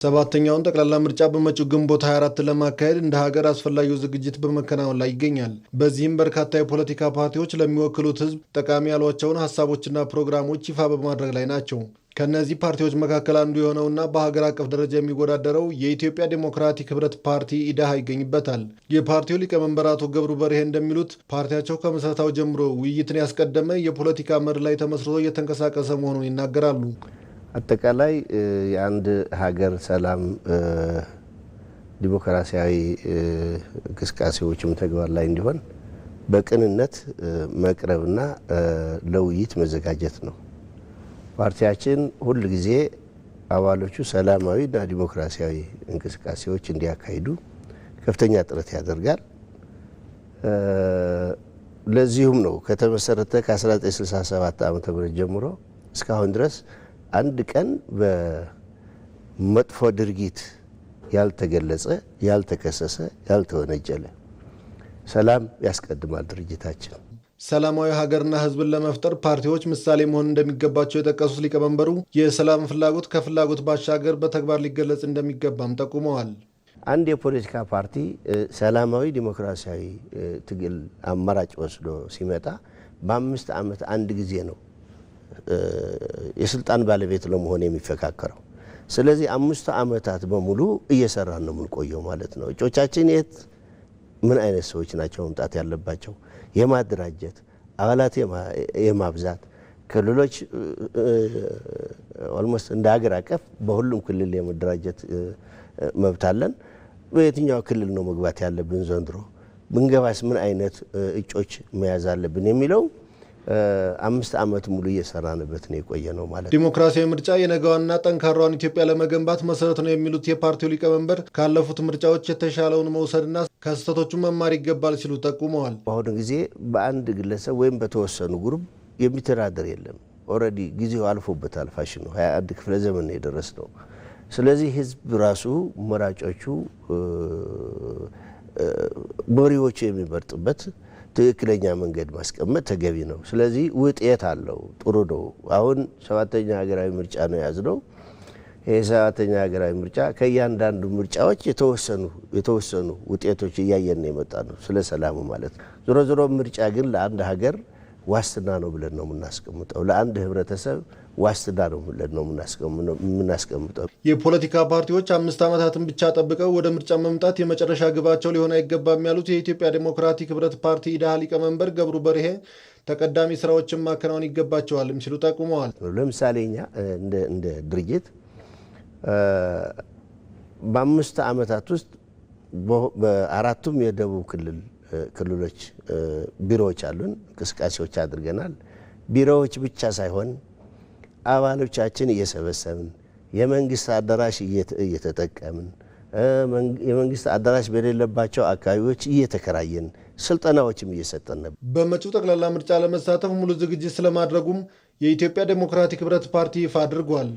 ሰባተኛውን ጠቅላላ ምርጫ በመጪው ግንቦት 24 ለማካሄድ እንደ ሀገር አስፈላጊው ዝግጅት በመከናወን ላይ ይገኛል። በዚህም በርካታ የፖለቲካ ፓርቲዎች ለሚወክሉት ሕዝብ ጠቃሚ ያሏቸውን ሀሳቦችና ፕሮግራሞች ይፋ በማድረግ ላይ ናቸው። ከነዚህ ፓርቲዎች መካከል አንዱ የሆነውና በሀገር አቀፍ ደረጃ የሚወዳደረው የኢትዮጵያ ዴሞክራቲክ ህብረት ፓርቲ ኢዳሃ ይገኝበታል። የፓርቲው ሊቀመንበር አቶ ገብሩ በርሄ እንደሚሉት ፓርቲያቸው ከምስረታው ጀምሮ ውይይትን ያስቀደመ የፖለቲካ መርህ ላይ ተመስርቶ እየተንቀሳቀሰ መሆኑን ይናገራሉ። አጠቃላይ የአንድ ሀገር ሰላም ዲሞክራሲያዊ እንቅስቃሴዎችም ተግባር ላይ እንዲሆን በቅንነት መቅረብና ለውይይት መዘጋጀት ነው። ፓርቲያችን ሁል ጊዜ አባሎቹ ሰላማዊና ዲሞክራሲያዊ እንቅስቃሴዎች እንዲያካሂዱ ከፍተኛ ጥረት ያደርጋል። ለዚሁም ነው ከተመሰረተ ከ1967 ዓ.ም ጀምሮ እስካሁን ድረስ አንድ ቀን በመጥፎ ድርጊት ያልተገለጸ፣ ያልተከሰሰ፣ ያልተወነጀለ ሰላም ያስቀድማል ድርጅታችን። ሰላማዊ ሀገርና ሕዝብን ለመፍጠር ፓርቲዎች ምሳሌ መሆን እንደሚገባቸው የጠቀሱት ሊቀመንበሩ የሰላም ፍላጎት ከፍላጎት ባሻገር በተግባር ሊገለጽ እንደሚገባም ጠቁመዋል። አንድ የፖለቲካ ፓርቲ ሰላማዊ ዲሞክራሲያዊ ትግል አማራጭ ወስዶ ሲመጣ በ5 ዓመት አንድ ጊዜ ነው የስልጣን ባለቤት ለመሆን የሚፈካከረው። ስለዚህ 5 ዓመታት በሙሉ እየሰራን ነው የምንቆየው ማለት ነው። እጮቻችን የት ምን አይነት ሰዎች ናቸው መምጣት ያለባቸው? የማደራጀት አባላት የማብዛት ክልሎች ኦልሞስት እንደ ሀገር አቀፍ በሁሉም ክልል የመደራጀት መብት አለን። በየትኛው ክልል ነው መግባት ያለብን? ዘንድሮ ብንገባስ ምን አይነት እጮች መያዝ አለብን የሚለው 5 ዓመት ሙሉ እየሰራንበት ነው የቆየ ነው ማለት። ዲሞክራሲያዊ ምርጫ የነገዋንና ጠንካራዋን ኢትዮጵያ ለመገንባት መሰረት ነው የሚሉት የፓርቲው ሊቀመንበር ካለፉት ምርጫዎች የተሻለውን መውሰድና ከስህተቶቹ መማር ይገባል ሲሉ ጠቁመዋል። በአሁኑ ጊዜ በአንድ ግለሰብ ወይም በተወሰኑ ግሩፕ የሚተዳደር የለም። ኦልሬዲ ጊዜው አልፎበታል። ፋሽኑ 21 ክፍለ ዘመን ነው የደረስነው። ስለዚህ ህዝብ ራሱ መራጮቹ መሪዎቹ የሚመርጥበት ትክክለኛ መንገድ ማስቀመጥ ተገቢ ነው። ስለዚህ ውጤት አለው፣ ጥሩ ነው። አሁን 7ኛ ሀገራዊ ምርጫ ነው ያዝነው። ይሄ 7ኛ ሀገራዊ ምርጫ ከእያንዳንዱ ምርጫዎች የተወሰኑ ውጤቶች እያየን የመጣ ነው፣ ስለ ሰላሙ ማለት ነው። ዞሮ ዞሮ ምርጫ ግን ለአንድ ሀገር ዋስትና ነው ብለን ነው የምናስቀምጠው። ለአንድ ህብረተሰብ ዋስትና ነው ብለን ነው የምናስቀምጠው። የፖለቲካ ፓርቲዎች 5 ዓመታትን ብቻ ጠብቀው ወደ ምርጫ መምጣት የመጨረሻ ግባቸው ሊሆን አይገባም ያሉት የኢትዮጵያ ዴሞክራቲክ ህብረት ፓርቲ ኢዳሃ ሊቀመንበር ገብሩ በርሄ ተቀዳሚ ስራዎችን ማከናወን ይገባቸዋልም ሲሉ ጠቁመዋል። ለምሳሌ እኛ እንደ ድርጅት በ5 ዓመታት ውስጥ በአራቱም የደቡብ ክልሎች ቢሮዎች አሉን፣ እንቅስቃሴዎች አድርገናል። ቢሮዎች ብቻ ሳይሆን አባሎቻችን እየሰበሰብን የመንግስት አዳራሽ እየተጠቀምን የመንግስት አዳራሽ በሌለባቸው አካባቢዎች እየተከራየን ስልጠናዎችም እየሰጠን ነበር። በመጪው ጠቅላላ ምርጫ ለመሳተፍ ሙሉ ዝግጅት ስለማድረጉም የኢትዮጵያ ዴሞክራቲክ ህብረት ፓርቲ ይፋ አድርጓል።